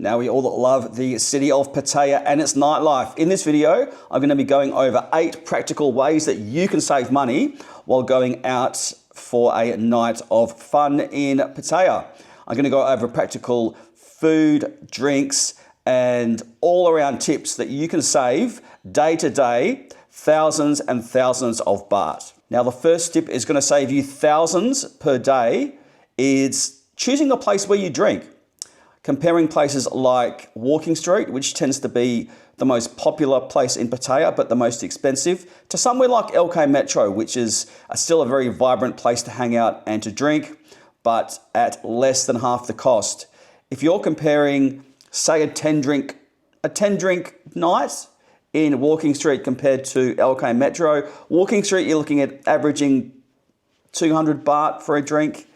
Now we all love the city of Pattaya and its nightlife. In this video, I'm going to be going over 8 practical ways that you can save money while going out for a night of fun in Pattaya. I'm going to go over practical food, drinks, and all around tips that you can save day to day, thousands and thousands of baht. Now the first tip is going to save you thousands per day is choosing a place where you drink. Comparing places like Walking Street, which tends to be the most popular place in Pattaya, but the most expensive, to somewhere like LK Metro, which is still a very vibrant place to hang out and to drink, but at less than half the cost. If you're comparing, say, a 10 drink night in Walking Street compared to LK Metro, Walking Street, you're looking at averaging 200 baht for a drink.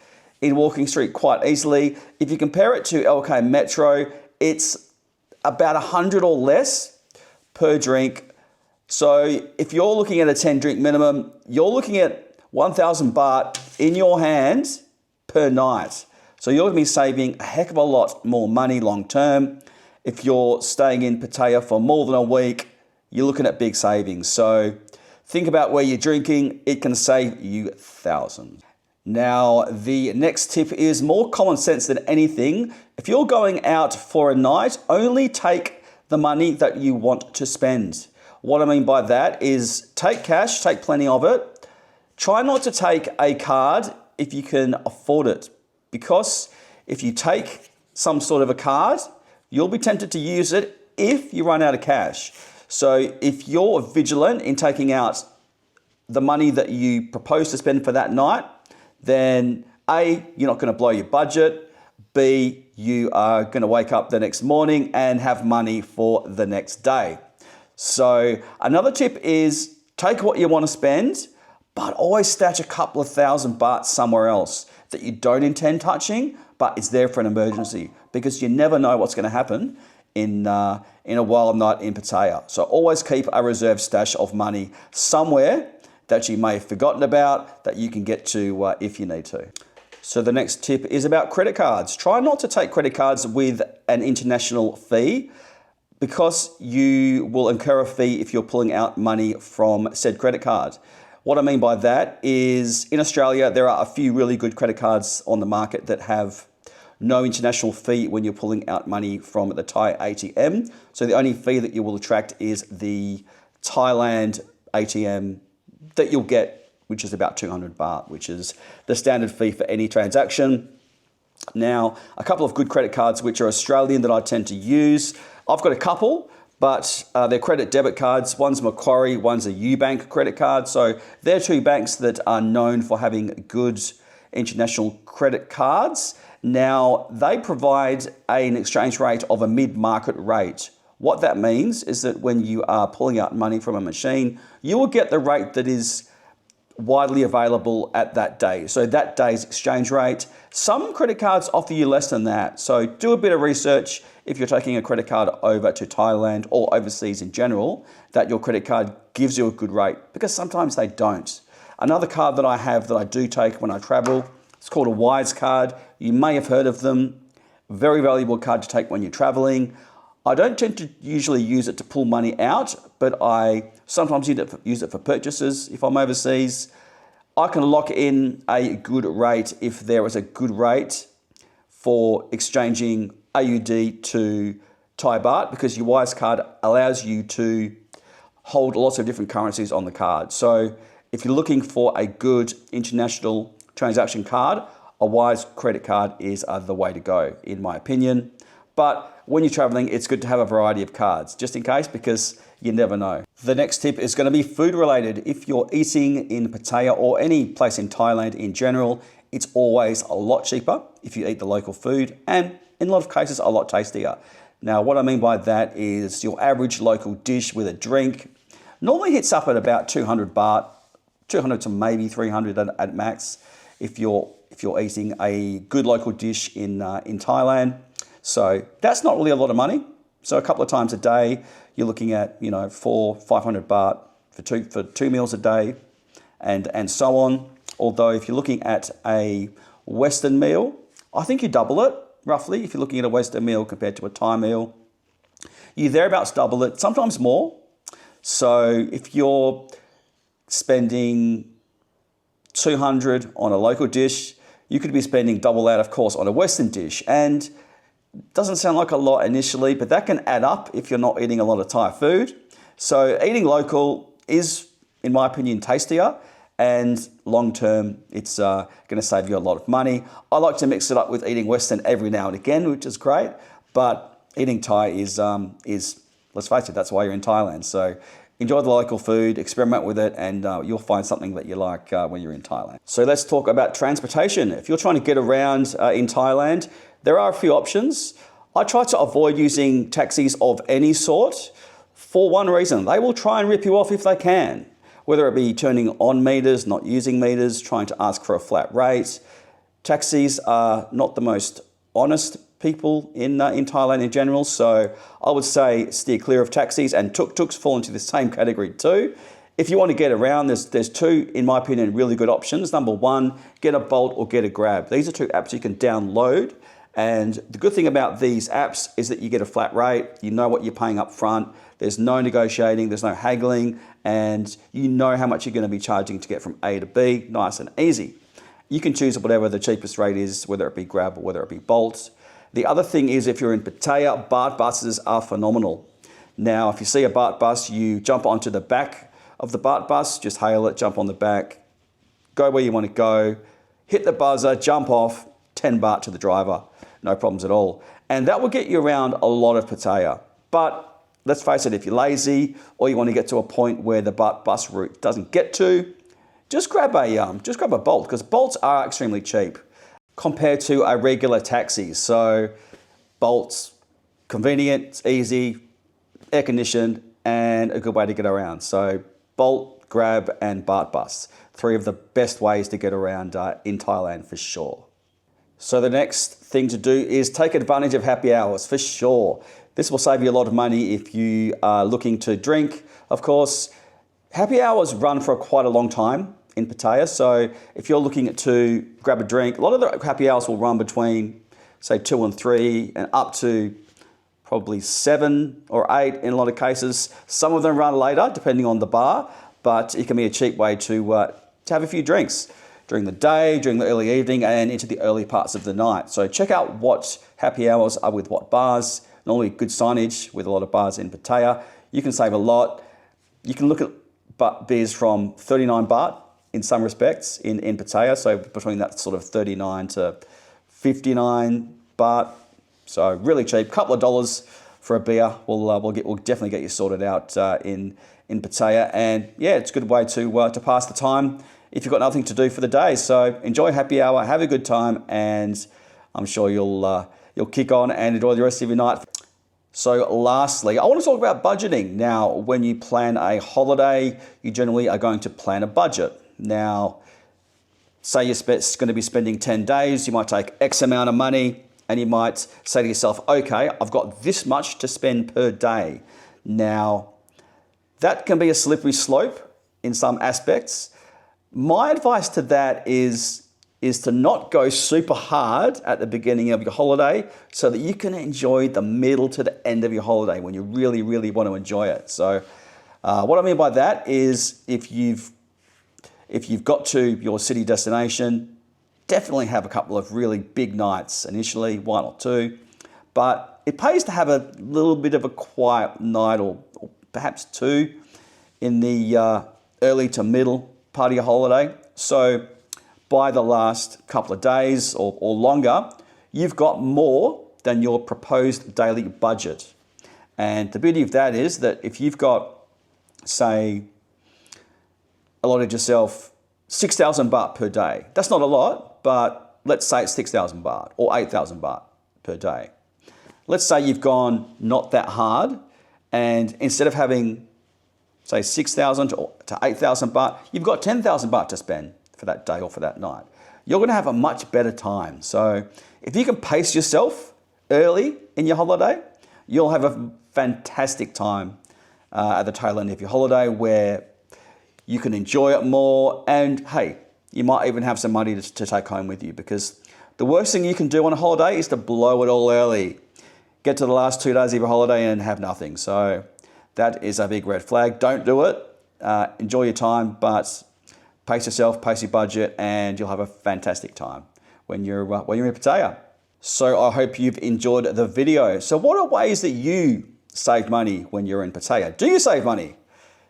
In Walking Street quite easily. If you compare it to LK Metro, it's about 100 or less per drink. So if you're looking at a 10 drink minimum, you're looking at 1,000 baht in your hands per night. So you're going to be saving a heck of a lot more money long term. If you're staying in Pattaya for more than a week, you're looking at big savings. So think about where you're drinking. It can save you thousands. Now, the next tip is more common sense than anything. If you're going out for a night, only take the money that you want to spend. What I mean by that is take cash, take plenty of it. Try not to take a card if you can afford it, because if you take some sort of a card, you'll be tempted to use it if you run out of cash. So if you're vigilant in taking out the money that you propose to spend for that night, then A, you're not going to blow your budget. B, you are going to wake up the next morning and have money for the next day. So another tip is take what you want to spend, but always stash a couple of thousand baht somewhere else that you don't intend touching, but it's there for an emergency, because you never know what's going to happen in a wild night in Pattaya. So always keep a reserve stash of money somewhere that you may have forgotten about, that you can get to if you need to. So the next tip is about credit cards. Try not to take credit cards with an international fee, because you will incur a fee if you're pulling out money from said credit card. What I mean by that is in Australia, there are a few really good credit cards on the market that have no international fee when you're pulling out money from the Thai ATM. So the only fee that you will attract is the Thailand ATM that you'll get, which is about 200 baht, which is the standard fee for any transaction. Now, a couple of good credit cards which are Australian that I tend to use. I've got a couple, but they're credit debit cards. One's Macquarie, one's a UBank credit card. So they're two banks that are known for having good international credit cards. Now, they provide an exchange rate of a mid-market rate. What that means is that when you are pulling out money from a machine, you will get the rate that is widely available at that day. So that day's exchange rate. Some credit cards offer you less than that. So do a bit of research if you're taking a credit card over to Thailand or overseas in general, that your credit card gives you a good rate, because sometimes they don't. Another card that I have that I do take when I travel, it's called a Wise card. You may have heard of them. Very valuable card to take when you're traveling. I don't tend to usually use it to pull money out, but I sometimes use it for purchases if I'm overseas. I can lock in a good rate if there is a good rate for exchanging AUD to Thai baht, because your Wise card allows you to hold lots of different currencies on the card. So if you're looking for a good international transaction card, a Wise credit card is the way to go, in my opinion. But when you're traveling, it's good to have a variety of cards, just in case, because you never know. The next tip is going to be food related. If you're eating in Pattaya or any place in Thailand in general, it's always a lot cheaper if you eat the local food, and in a lot of cases, a lot tastier. Now, what I mean by that is your average local dish with a drink normally hits up at about 200 baht, 200 to maybe 300 at max if you're eating a good local dish in Thailand. So that's not really a lot of money. So a couple of times a day, you're looking at 400-500 baht for two meals a day, and so on. Although if you're looking at a Western meal, I think you double it. roughly, if you're looking at a Western meal compared to a Thai meal. You thereabouts double it, sometimes more. So if you're spending 200 on a local dish, you could be spending double that, of course, on a Western dish. And doesn't sound like a lot initially, but that can add up if you're not eating a lot of Thai food. So eating local is, in my opinion, tastier, and long term, it's going to save you a lot of money. I like to mix it up with eating Western every now and again, which is great, but eating Thai is let's face it, that's why you're in Thailand. So enjoy the local food, experiment with it, and you'll find something that you like when you're in Thailand. So let's talk about transportation. If you're trying to get around in Thailand, there are a few options. I try to avoid using taxis of any sort for one reason. They will try and rip you off if they can, whether it be turning on meters, not using meters, trying to ask for a flat rate. Taxis are not the most honest people in Thailand in general, so I would say steer clear of taxis, and tuk-tuks fall into the same category too. If you want to get around, there's two, in my opinion, really good options. Number one, get a Bolt or get a Grab. These are two apps you can download, and the good thing about these apps is that you get a flat rate, you know what you're paying up front, there's no negotiating, there's no haggling, and you know how much you're going to be charging to get from A to B, nice and easy. You can choose whatever the cheapest rate is, whether it be Grab or whether it be Bolt. The other thing is, if you're in Pattaya, BART buses are phenomenal. Now, if you see a BART bus, you jump onto the back of the BART bus, just hail it, jump on the back, go where you want to go, hit the buzzer, jump off, 10 baht to the driver, no problems at all. And that will get you around a lot of Pattaya. But let's face it, if you're lazy or you want to get to a point where the BART bus route doesn't get to, just grab a Bolt, because Bolts are extremely cheap compared to a regular taxi. So Bolt's convenient, it's easy, air conditioned, and a good way to get around. So Bolt, Grab, and BART bus, three of the best ways to get around in Thailand for sure. So the next thing to do is take advantage of happy hours for sure. This will save you a lot of money if you are looking to drink. Of course, happy hours run for quite a long time in Pattaya. So if you're looking to grab a drink, a lot of the happy hours will run between, say, 2 and 3 and up to probably 7 or 8 in a lot of cases. Some of them run later, depending on the bar, but it can be a cheap way to have a few drinks during the day, during the early evening, and into the early parts of the night. So check out what happy hours are with what bars. Normally good signage with a lot of bars in Pattaya. You can save a lot. You can look at beers from 39 baht in some respects in Pattaya. So between that sort of 39 to 59 baht. So really cheap. Couple of dollars for a beer will definitely get you sorted out in Pattaya. And yeah, it's a good way to pass the time if you've got nothing to do for the day. So enjoy happy hour, have a good time, and I'm sure you'll kick on and enjoy the rest of your night. So lastly, I want to talk about budgeting. Now, when you plan a holiday, you generally are going to plan a budget. Now, say you're going to be spending 10 days, you might take X amount of money, and you might say to yourself, okay, I've got this much to spend per day. Now, that can be a slippery slope in some aspects. My advice to that is to not go super hard at the beginning of your holiday so that you can enjoy the middle to the end of your holiday when you really, really want to enjoy it. So what I mean by that is if you've got to your city destination, definitely have a couple of really big nights initially, 1 or 2. But it pays to have a little bit of a quiet night or perhaps 2 in the early to middle part of your holiday. So by the last couple of days or longer, you've got more than your proposed daily budget. And the beauty of that is that if you've got, say, allotted yourself 6,000 baht per day, that's not a lot, but let's say it's 6,000 baht or 8,000 baht per day. Let's say you've gone not that hard, and instead of having, say, 6,000 to 8,000 baht, you've got 10,000 baht to spend for that day or for that night. You're going to have a much better time. So if you can pace yourself early in your holiday, you'll have a fantastic time at the tail end of your holiday where you can enjoy it more. And hey, you might even have some money to take home with you, because The worst thing you can do on a holiday is to blow it all early. Get to the last 2 days of your holiday and have nothing. So that is a big red flag. Don't do it. Enjoy your time, but pace yourself, pace your budget, and you'll have a fantastic time when you're in Pattaya. So I hope you've enjoyed the video. So what are ways that you save money when you're in Pattaya? Do you save money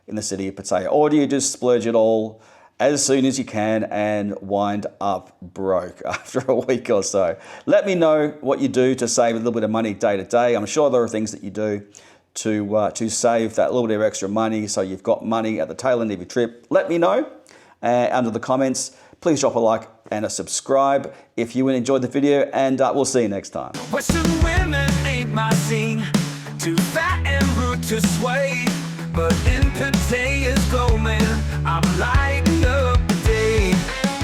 in the city of Pattaya, or do you just splurge it all as soon as you can and wind up broke after a week or so? Let me know what you do to save a little bit of money day to day. I'm sure there are things that you do to save that little bit of extra money so you've got money at the tail end of your trip. Let me know under the comments. Please drop a like and a subscribe if you enjoyed the video, and we'll see you next time. Western women ain't my scene, too fat and rude to sway, but in Pattaya's glow, man, I'm lighting up the day.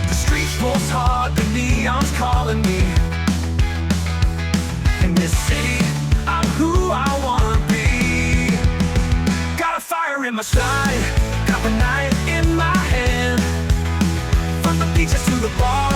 The street pulls hard, the neon's calling me. In this city, I'm who I wanna be. Got a fire in my side, got a knife in my hand. From the beaches to the bar,